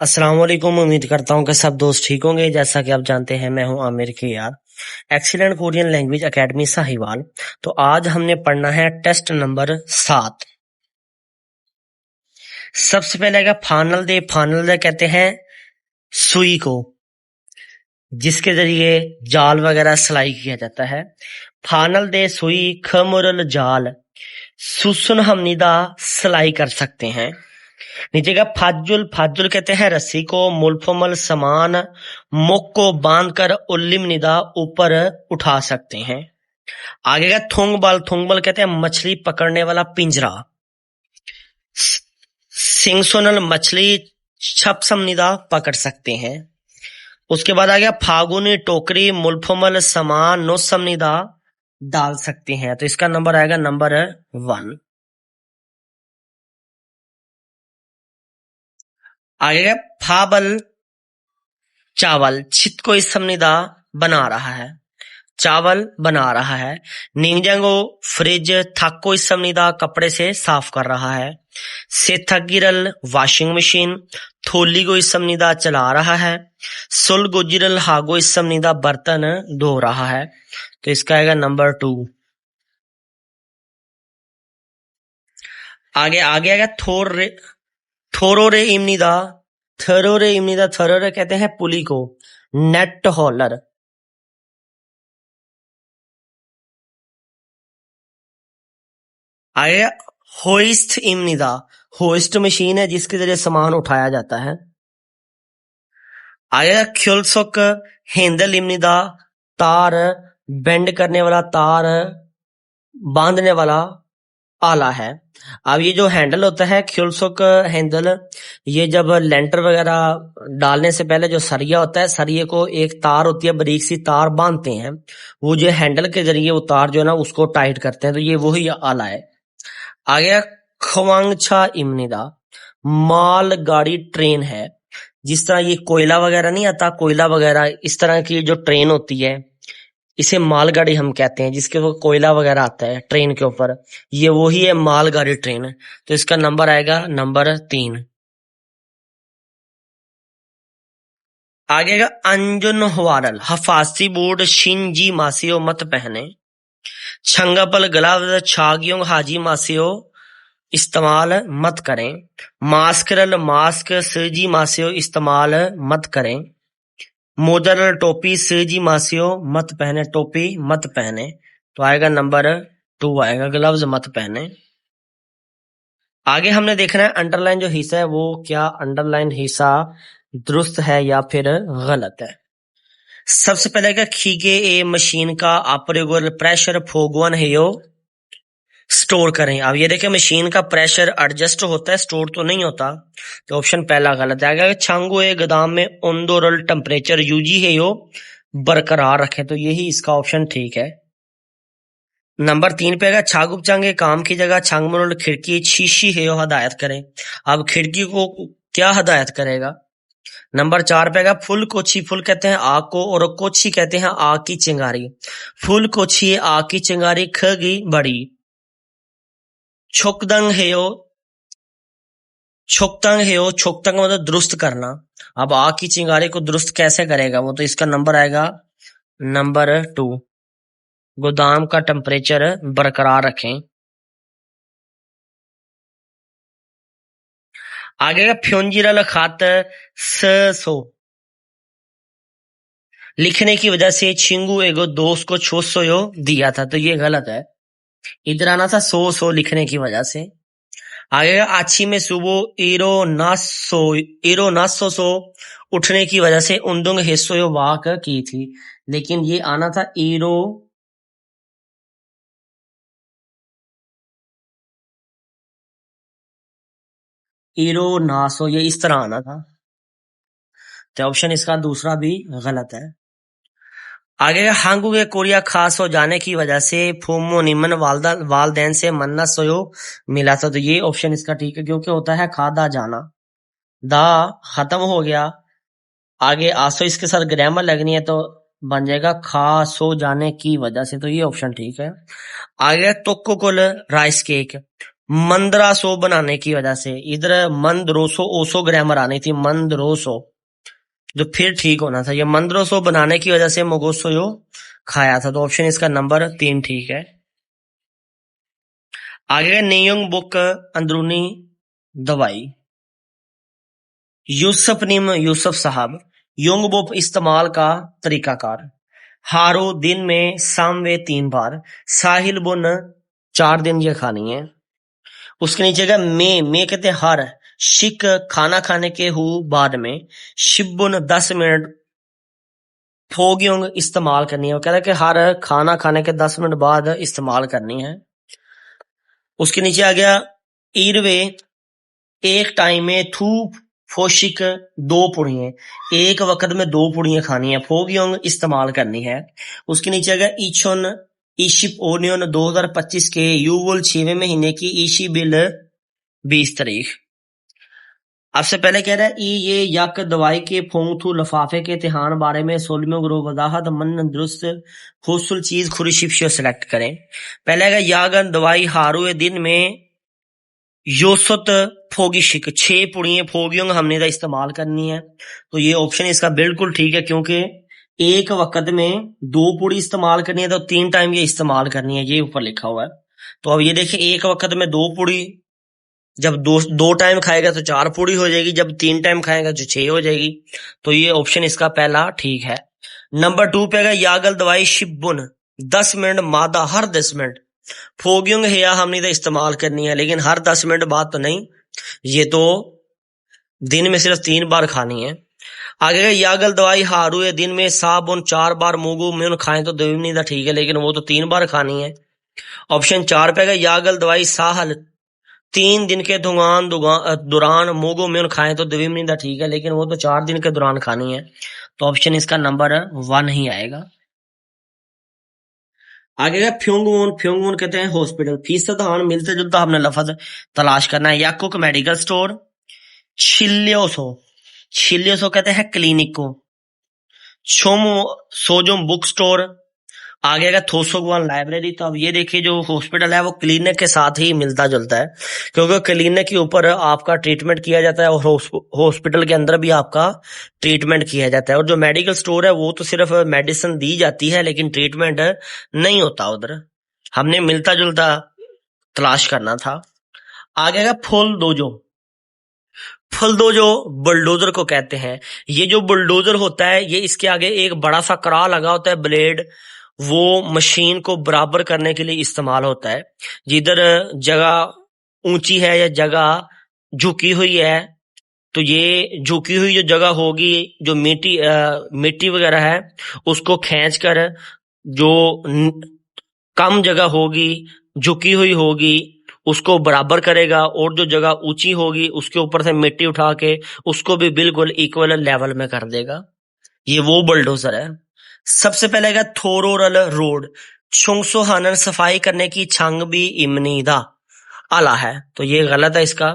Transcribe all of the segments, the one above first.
अस्सलाम वालेकुम। उम्मीद करता हूँ कि सब दोस्त ठीक होंगे। जैसा कि आप जानते हैं, मैं हूँ आमिर के यार, excellent Korean language academy Sahiwal. तो आज हमने पढ़ना है टेस्ट नंबर 7। सबसे पहले आएगा फानल दे। फानल दे कहते हैं सुई को, जिसके जरिए जाल वगैरह सिलाई किया जाता है। फानल दे सुई खमुरल जाल सुसुन हमनिदा सिलाई कर सकते हैं। नीचे का फाजुल। फाजुल कहते हैं रस्सी को। मुल्फमल समान मुख को बांधकर उल्लिम निदा ऊपर उठा सकते हैं। आगे का थुंगबल। थुंगबल कहते हैं मछली पकड़ने वाला पिंजरा। सिंगसोनल मछली छपसम निदा पकड़ सकते हैं। उसके बाद आ गया फागुनी टोकरी मुल्फमल समान नोसम निदा डाल सकते हैं। तो इसका नंबर आएगा नंबर 1। आगे का फाबल चावल छित को इस समनिदा बना रहा है। चावल बना रहा है। निंजंगो फ्रिज थक को इस समनिदा कपड़े से साफ कर रहा है। सेथगिरल वॉशिंग मशीन थोली को इस समनिदा चला रहा है। सुल गुजरल हागो इस समनिदा बर्तन धो रहा है। तो इसका आएगा नंबर 2। आगे आगे आएगा थोरोरे इमनिदा। थरोरे इमनिदा। थरोरे कहते हैं पुली को। नेट हॉलर। आगे होइस्ट इमनिदा। होइस्ट मशीन है जिसके जरिए सामान उठाया जाता है। आगे ख्युलसुक हैंडल इमनिदा। तार बेंड करने वाला, तार बांधने वाला आला है। अब ये जो हैंडल होता है ख्युलसुक हैंडल, ये जब लेंटर वगैरह डालने से पहले जो सरिया होता है, सरिये को एक तार होती है, बारीक सी तार बांधते हैं। वो जो हैंडल के जरिए वो तार जो है ना उसको टाइट करते हैं। तो ये वही आला है। आ गया खवांगछा इमनिदा। माल गाड़ी ट्रेन है। जिस तरह ये कोयला वगैरह नहीं आता, कोयला वगैरह इस तरह की जो ट्रेन होती है इसे मालगाड़ी हम कहते हैं, जिसके वो कोयला वगैरह आता है ट्रेन के ऊपर, ये वही है मालगाड़ी ट्रेन। तो इसका नंबर आएगा नंबर 3। आगे का अंजुन हवारल हफासी बोर्ड शिनजी मासियो मत पहने। छंगापल ग्लव्स छागियों हाजी मासियो इस्तेमाल मत करें। मास्करल मास्क सजी मासियो इस्तेमाल मत करें। मोजरल टोपी सजी मासियो मत पहने, टोपी मत पहने। तो आएगा नंबर 2 आएगा, ग्लव्स मत पहने। आगे हमने देखना है अंडरलाइन जो हिस्सा है वो क्या अंडरलाइन हिस्सा दुरुस्त है या फिर गलत है। सबसे पहले का खीगे ए मशीन का ऑपरेटर प्रेशर फोगवन है यो स्टोर करें। अब ये देखें मशीन का प्रेशर एडजस्ट होता है, स्टोर तो नहीं होता। तो ऑप्शन पहला गलत है। छांगो ए गोदाम में ओंदोरल टेम्परेचर यूजी है यो बरकरार रखें। तो यही इसका ऑप्शन ठीक है। नंबर 3 पे आएगा छागुप चांगे काम की जगह छांगमुरल खिड़की शीशी है यो हदायत करें। अब खिड़की को क्या हदायत करेगा। नंबर 4 पे आएगा फुल कोची। फुल कहते हैं आग को और कोची कहते हैं आग की चिंगारी। फुल कोची आग की चिंगारी खगी बड़ी। छोकदंग है यो छोकतंग है यो छोकतंग मतलब दुरुस्त करना। अब आग की चिंगारी को दुरुस्त कैसे करेगा वो, तो इसका नंबर आएगा नंबर 2। गोदाम का टेम्परेचर बरकरार रखें। आगे का फ्योंजिरल खात सो लिखने की वजह से छिंगू एगो दोस्त को छोसो दिया था। तो ये गलत है। इधर आना था सो लिखने की वजह से। आगे का आछी में सुबह ईरो नासो सो उठने की वजह से उन्दुंग हिस्सो यो वाक की थी। लेकिन ये आना था ईरो नासो, ये इस तरह आना था। तो ऑप्शन इसका दूसरा भी गलत है। आगे हांगू के कोरिया खास हो जाने की वजह से फूमो निमन वालदेन से मन्ना सोयो मिला था। तो ये ऑप्शन इसका ठीक है, क्योंकि होता है खादा जाना। दा खत्म हो गया। आगे आसो इसके साथ ग्रामर लगनी है तो बन जाएगा खा सो जाने की वजह से। तो ये ऑप्शन ठीक है। आगे तोक्को कुल राइस केक मंदरासो बनाने की वजह से, इधर मंदरोसो ओसो ग्रामर आनी थी, मंदरोसो, जो फिर ठीक होना था। ये मंदरोसो बनाने की वजह से मोगोसो यो खाया था। तो ऑप्शन इसका नंबर 3 ठीक है। आगे नेयोंग बुक अंदरूनी दवाई, यूसुफ निम यूसुफ साहब, योंग बुक इस्तेमाल का तरीकाकार, हारो दिन में सामवे 3 बार, साहिल बुन 4 दिन ये खानी है। उसके नीचे का मे कहते हैं हर, शिक खाना खाने के हु बाद में, शिबुन 10 मिनट, फोग्योंग इस्तेमाल करनी है। वो कह रहा है कि हर खाना खाने के 10 मिनट बाद इस्तेमाल करनी है। उसके नीचे आ गया ईरवे, एक टाइम में थू फोशिक 2 पुड़ियां, एक वक्त में 2 पुड़ियां खानी है, फोग्योंग इस्तेमाल करनी है। उसके नीचे आ गया इचोन ईशिप ओनियन 2025 के यूवल 6वें महीने की ईशी बिल 20 तारीख। आपसे पहले कह रहा है ये यक दवाई के फोंग थू लफाफे के तिहान बारे में सोलमियों ग्रो वजाहत मन दुरुस्त हुसल चीज खुरी शिप्शो सेलेक्ट करें। पहले है यागन दवाई हारू दिन में योसत फोगी शिक 6 पुड़ियां फोगियों हमने का इस्तेमाल करनी है। तो ये ऑप्शन इसका बिल्कुल ठीक है, क्योंकि एक वक्त में 2 पुड़ी इस्तेमाल करनी है तो 3 टाइम ये इस्तेमाल करनी है, ये ऊपर लिखा हुआ है। तो अब ये देखिए, एक वक्त में 2 पुड़ी, जब दो टाइम खाएगा तो 4 पूड़ी हो जाएगी, जब 3 टाइम खाएगा तो 6 हो जाएगी। तो ये ऑप्शन इसका पहला ठीक है। नंबर 2 पे है यागल दवाई शिबुन 10 मिनट मादा हर 10 मिनट, फोगियोंग हेया हमने तो इस्तेमाल करनी है, लेकिन हर 10 मिनट बाद तो नहीं, ये तो दिन में सिर्फ 3 बार खानी है। आगे यागल दवाई हारू दिन में साबुन 4 बार मूगू में खाएं तो नहीं था ठीक है, लेकिन वो तो 3 बार खानी है। ऑप्शन 4 पे यागल दवाई साहल 3 दिन के दौरान मोगो में खाएं तो द्विमनिंदा ठीक है, लेकिन वो तो 4 दिन के दौरान खानी है। तो ऑप्शन इसका नंबर 1 ही आएगा। आगे का फ्योंगमून कहते हैं हॉस्पिटल, फीसदान मिलते जुलता हमने लफज तलाश करना है। याकुक मेडिकल स्टोर, छिल्योसो, छिल्योसो कहते हैं क्लिनिक को, छोमो सोजोम बुक स्टोर, आगे का थोसोगवान लाइब्रेरी। तो अब ये देखिए, जो हॉस्पिटल है वो क्लिनिक के साथ ही मिलता जुलता है, क्योंकि क्लिनिक के ऊपर आपका ट्रीटमेंट किया जाता है और हॉस्पिटल के अंदर भी आपका ट्रीटमेंट किया जाता है। और जो मेडिकल स्टोर है वो तो सिर्फ मेडिसिन दी जाती है, लेकिन ट्रीटमेंट नहीं होता उधर, हमने मिलता जुलता तलाश करना था। आगे का फुल दोजो, फुलदोजो बुलडोजर को कहते हैं। ये जो बुलडोजर होता है, ये इसके आगे एक बड़ा सा करा लगा होता है, ब्लेड, वो मशीन को बराबर करने के लिए इस्तेमाल होता है। जिधर जगह ऊंची है या जगह झुकी हुई है, तो ये झुकी हुई जो जगह होगी, जो मिट्टी वगैरह है, उसको खींच कर, जो कम जगह होगी, झुकी हुई होगी, उसको बराबर करेगा, और जो जगह ऊंची होगी उसके ऊपर से मिट्टी उठा के उसको भी बिल्कुल इक्वल लेवल में कर देगा। ये वो बुलडोजर है। सबसे पहले है थोरोरल रोड, छोंगसोहानन सफाई करने की छंग भी इमनीदा आला है, तो ये गलत है इसका।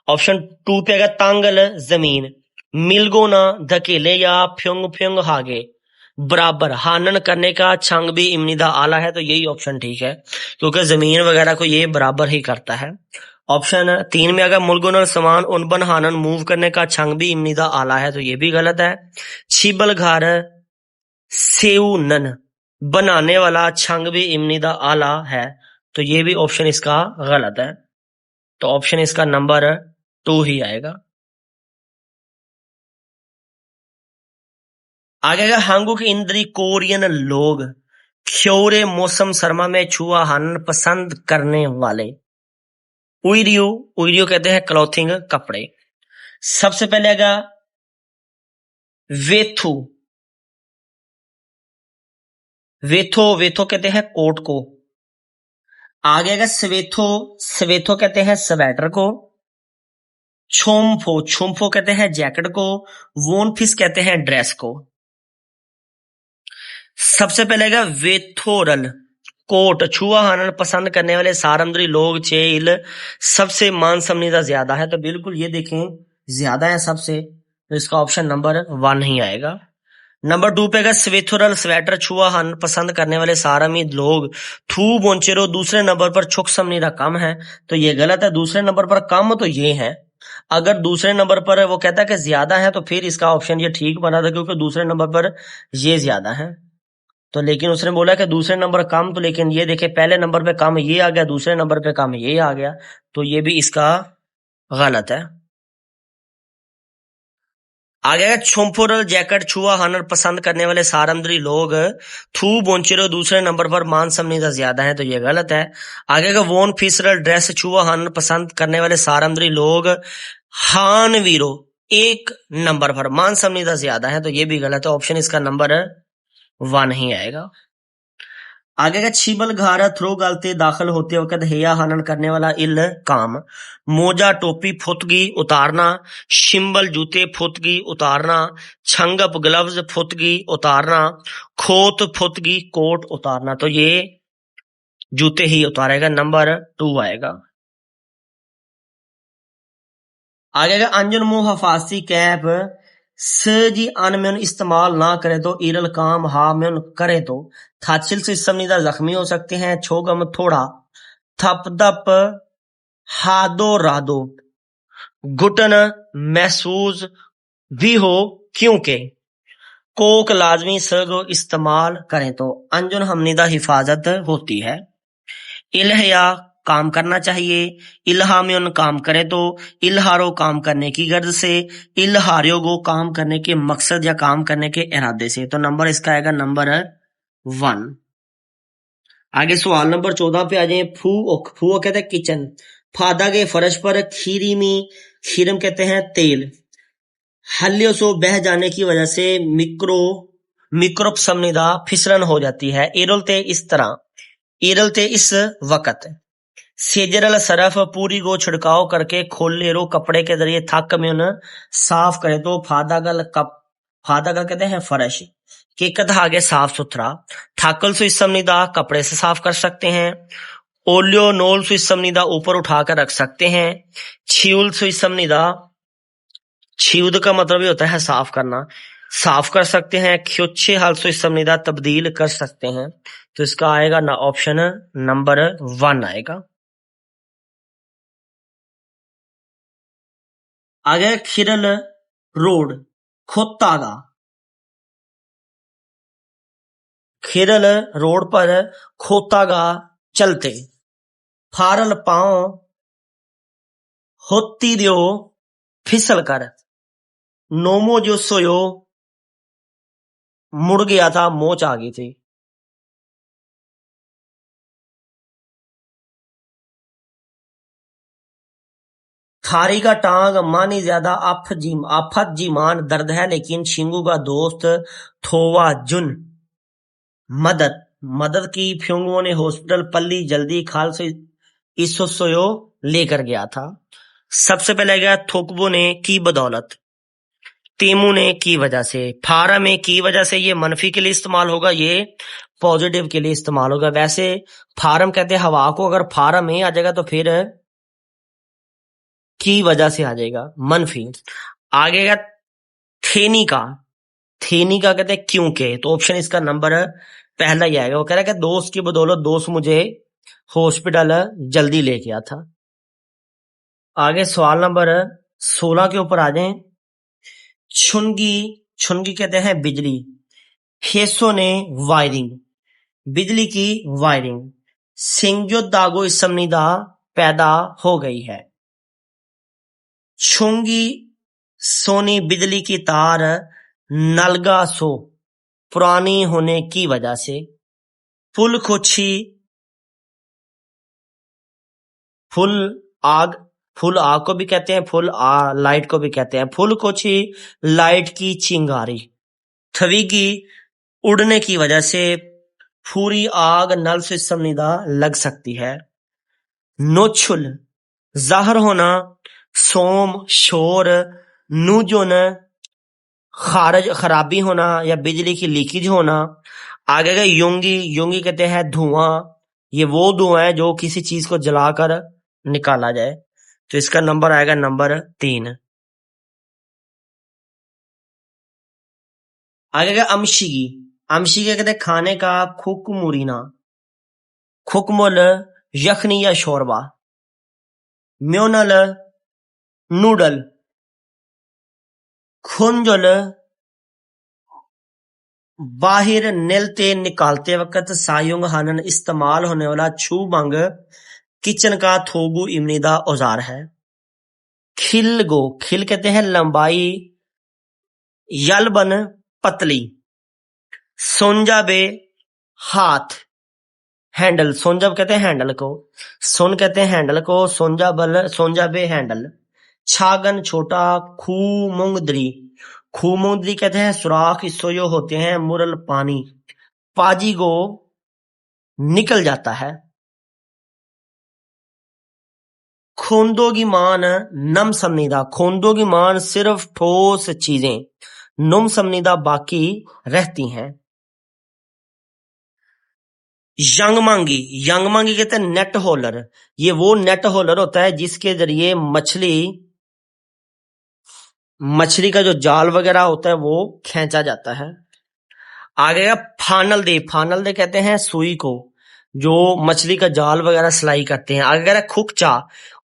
ऑप्शन 2 पे है तांगल जमीन, मिलगोना धकेले या फ्योंग फ्योंग हागे, बराबर हानन करने का छंग भी इमनीदा आला है, तो यही ऑप्शन ठीक है, क्योंकि जमीन वगैरह को ये बराबर ही करता है। ऑप्शन 3 में अगर मुलगुन समान उनबन हानन मूव करने का छंग भी इमनीदा आला है, तो ये भी गलत है। छिबल घर सेउनन बनाने वाला छंग भी इमनीदा आला है, तो ये भी ऑप्शन इसका गलत है। तो ऑप्शन इसका नंबर 2 ही आएगा। आगे का हांगुक इंद्री कोरियन लोग ख्योरे मौसम सरमा में छुआ हन पसंद करने वाले। उइरियो, उइरियो कहते हैं क्लॉथिंग कपड़े। सबसे पहले आएगा वेथु, वेथो, वेथो कहते हैं कोट को। आगे आएगा स्वेथो, स्वेथो कहते हैं स्वेटर को। छोम्फो, छोम्फो कहते हैं जैकेट को। वोनफिस कहते हैं ड्रेस को। सबसे पहले आएगा वेथोरल, कोट, छुआ हानन पसंद करने वाले सारंद्री लोग चेल सबसे मान सम्मानित ज्यादा है, तो बिल्कुल ये देखें ज्यादा है सबसे, तो इसका ऑप्शन नंबर 1 ही आएगा। नंबर 2 पे अगर स्वेथुरल स्वेटर छुआ हन पसंद करने वाले सारामी लोग थू बोंचेरो दूसरे नंबर पर छुक समनीरा कम है, तो ये गलत है। दूसरे नंबर पर कम तो ये है। अगर दूसरे नंबर पर वो कहता है कि ज्यादा है तो फिर इसका ऑप्शन ये ठीक बना था, क्योंकि दूसरे नंबर पर ये ज्यादा है। तो लेकिन उसने बोला कि दूसरे नंबर कम, तो लेकिन ये देखे पहले नंबर पे कम ये आ गया, दूसरे नंबर पे कम ये आ गया, तो ये भी इसका गलत है। आगे है छुम्पुरल जैकेट छुआ हनर पसंद करने वाले सारंद्री लोग थू बोंचिरो दूसरे नंबर पर मान समनीदा ज्यादा है, तो ये गलत है। आगे का वोन फिसरल ड्रेस छुआ हनर पसंद करने वाले सारंद्री लोग हान वीरो एक नंबर पर मान समनीदा ज्यादा है, तो ये भी गलत है। ऑप्शन इसका नंबर 1 ही आएगा। आगे का छीबल घारा थ्रो गालते दाखिल होते वक्त हेया हनन करने वाला इल काम मोजा टोपी फुतगी उतारना, शिम्बल जूते फुतगी उतारना, छंगप ग्लव्स फुतगी उतारना, खोत फुतगी कोट उतारना, तो ये जूते ही उतारेगा, नंबर 2 आएगा। आगे का अंजन मुंह हफासी कैप सजी अन में इस्तेमाल ना करे तो इरल काम हा में करे तो थाचिल से समनीदा जख्मी हो सकते हैं, छोगम थोड़ा थपदप हादो रादो घुटन महसूस भी हो, क्योंकि कोक लाजमी सगो इस्तेमाल करें तो अंजुन हमनीदा हिफाजत होती है। इल्हया काम करना चाहिए, इल्हा में उन काम करे तो, इल्हारो काम करने की गर्ज से, इल्हारियो को काम करने के मकसद या काम करने के इरादे से, तो नंबर इसका आएगा नंबर 1। आगे सवाल नंबर 14 पे आ जाए। फू कहते हैं किचन, फादा के फर्श पर खीरी में खीरम कहते हैं तेल, हल्लियों से बह जाने की वजह से मिक्रोब समनिदा फिसलन हो जाती है। एरलते इस तरह, एरलते इस वक्त सेजरल सरफ पूरी को छिड़काव करके खोले रो कपड़े के जरिए थक में उन्हें साफ करे तो फादागल कहते हैं फर्श के कद आगे साफ सुथरा, थाकल से इस समनिदा कपड़े से साफ कर सकते हैं, ओलियो नोल से इस समनिदा ऊपर उठाकर रख सकते हैं, छीउल से इस समनिदा छीउद का मतलब ये होता है साफ करना, साफ कर सकते हैं, ख्योच्छे हाल से इस समनिदा तब्दील कर सकते हैं, तो इसका आएगा ना ऑप्शन नंबर 1 आएगा। आगे खिरल रोड खोतागा, खिरल रोड पर खोतागा चलते, फारल पांव होती दियो फिसल कर, नोमो जो सोयो मुड़ गया था मोच आ गई थी। थारी का टांग मानी ज्यादा आफत जी मान दर्द है, लेकिन शिंगू का दोस्त थोवा जुन मदद मदद की फ्यूंगुओं ने हॉस्पिटल पल्ली जल्दी खाल से इसोसोयो लेकर गया था। सबसे पहले गया थोकबो ने की बदौलत, तेमू ने की वजह से, फारा में की वजह से ये मनफी के लिए इस्तेमाल होगा, ये पॉजिटिव के लिए इस्तेमाल होगा। वैसे फारम कहते हैं हवा को, अगर फारम में आ जाएगा तो फिर की वजह से आ जाएगा मनफी। आगे का थेनी का, थेनी का कहते हैं क्योंकि, तो ऑप्शन इसका नंबर पहला ही आएगा। वो कह रहा है कि दोस्त की बदौलत दोस्त मुझे हॉस्पिटल जल्दी ले गया था। आगे सवाल नंबर 16 के ऊपर आ जाए। छुनगी, छुनगी कहते हैं बिजली, हेसो ने वायरिंग, बिजली की वायरिंग, सिंगजो दागो इस समनिदा पैदा हो गई है। छुंगी सोनी बिजली की तार नलगा सो पुरानी होने की वजह से, फुल खोची फुल आग, फुल आग को भी कहते हैं, लाइट को भी कहते हैं, फुल कोची लाइट की चिंगारी, थवीगी उड़ने की वजह से पूरी आग नल से समनिदा लग सकती है। नोचुल जाहिर होना, सोम शोर, नूजुन खारज खराबी होना या बिजली की लीकेज होना। आगे गए योंगी, योंगी कहते हैं धुआं, ये वो धुआं है जो किसी चीज को जलाकर निकाला जाए, तो इसका नंबर आएगा नंबर 3। आगे का अमशिगी। अमशिगी कहते हैं खाने का खुक मुरीना, खुकमुल यखनी या शोरबा, म्योनल नूडल, खुंजल बाहिर निलते निकालते वक्त सायुंग हनन इस्तेमाल होने वाला छू बंग किचन का थोगु इमनीदा औजार है। खिलगो, खिल कहते हैं लंबाई, यलबन पतली, सोंजाबे हाथ, हैंडल, सोंजब कहते हैं हैंडल को, सोन कहते हैं हैंडल को, सोंजाबल सोंजाबे हैंडल, छागन छोटा, खू मूंगदरी, खू मूंगदरी कहते हैं सुराख, इससे जो होते हैं मुरल पानी, पाजीगो निकल जाता है। खोंदोगी मान नम समनीदा, खोंदोगी मान सिर्फ ठोस चीजें, नुम समनीदा बाकी रहती हैं। यंगमांगी, यंगमांगी कहते हैं नेट होलर, ये वो नेट होलर होता है जिसके जरिए मछली मछली का जो जाल वगैरह होता है वो खींचा जाता है। आगे का फानल दे, फानल दे कहते हैं सुई को, जो मछली का जाल वगैरह सिलाई करते हैं। आगे का खुकचा,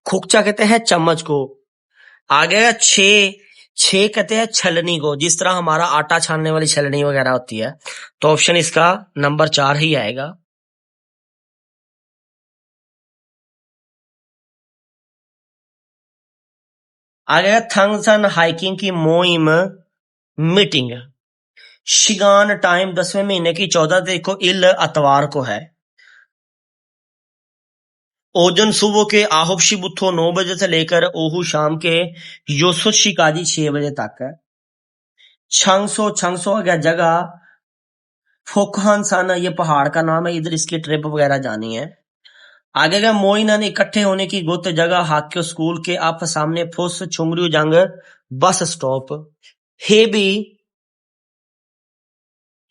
खुकचा कहते हैं चम्मच को। आगे का छे, छे कहते हैं छलनी को, जिस तरह हमारा आटा छानने वाली छलनी वगैरह होती है। तो ऑप्शन इसका नंबर 4 ही आएगा। आगे थंगसन हाइकिंग की मुहिम मीटिंग, शिगान टाइम 10वें महीने की 14 तारीख को इल अतवार को है। ओजन सुबह के आहुबशी बुथो 9 बजे से लेकर ओहू शाम के योसुत शिकाजी 6 बजे तक है। छंगसो, छंगसो अगर जगह फोकहान सन, ये पहाड़ का नाम है, इधर इसकी ट्रिप वगैरह जानी है। आगे का मोइनन इकट्ठे होने की गुत जगह हाक्यो स्कूल के आप सामने फुस छुंगरू जंग बस स्टॉप। हेबी,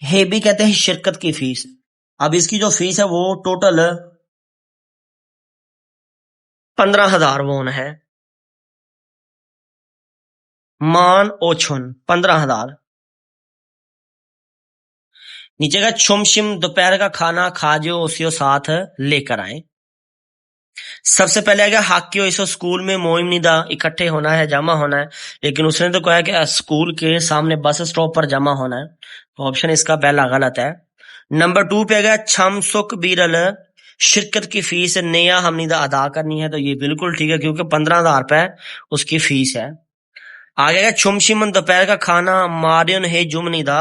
हेबी कहते हैं शिरकत की फीस। अब इसकी जो फीस है वो टोटल 15,000 वोन है। मान ओछुन 15,000। नीचे का छुमशिम दोपहर का खाना खाजो उसियो साथ लेकर आए। सबसे पहले आएगा हाक्यो, इस स्कूल में मोइम निदा इकट्ठे होना है, जमा होना है, लेकिन उसने तो कहा कि स्कूल के सामने बस स्टॉप पर जमा होना है। तो ऑप्शन इसका पहला गलत है। नंबर 2 पे आएगा छम सुख बीरल, शिरकत की फीस नया हमनीदा अदा करनी है। तो ये बिल्कुल ठीक है क्योंकि 15,000 रुपए उसकी फीस है। आगे का छुमशिमन दोपहर का खाना मारियन है जुमनीदा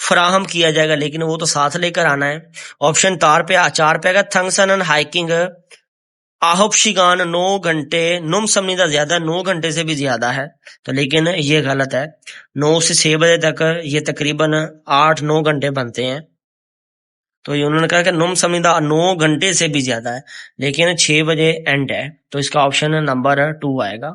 फराहम किया जाएगा, लेकिन वो तो साथ लेकर आना है। ऑप्शन 4 पे आएगा थंगसन हाइकिंग आहुबशिगान 9 घंटे, नुम समनीदा ज्यादा 9 घंटे से भी ज्यादा है, तो लेकिन ये गलत है। 9 से 6 बजे तक ये तकरीबन 8-9 घंटे बनते हैं। तो ये उन्होंने कहा कि नुम समनीदा 9 घंटे से भी ज्यादा है, लेकिन 6 बजे एंड है। तो इसका ऑप्शन नंबर 2 आएगा।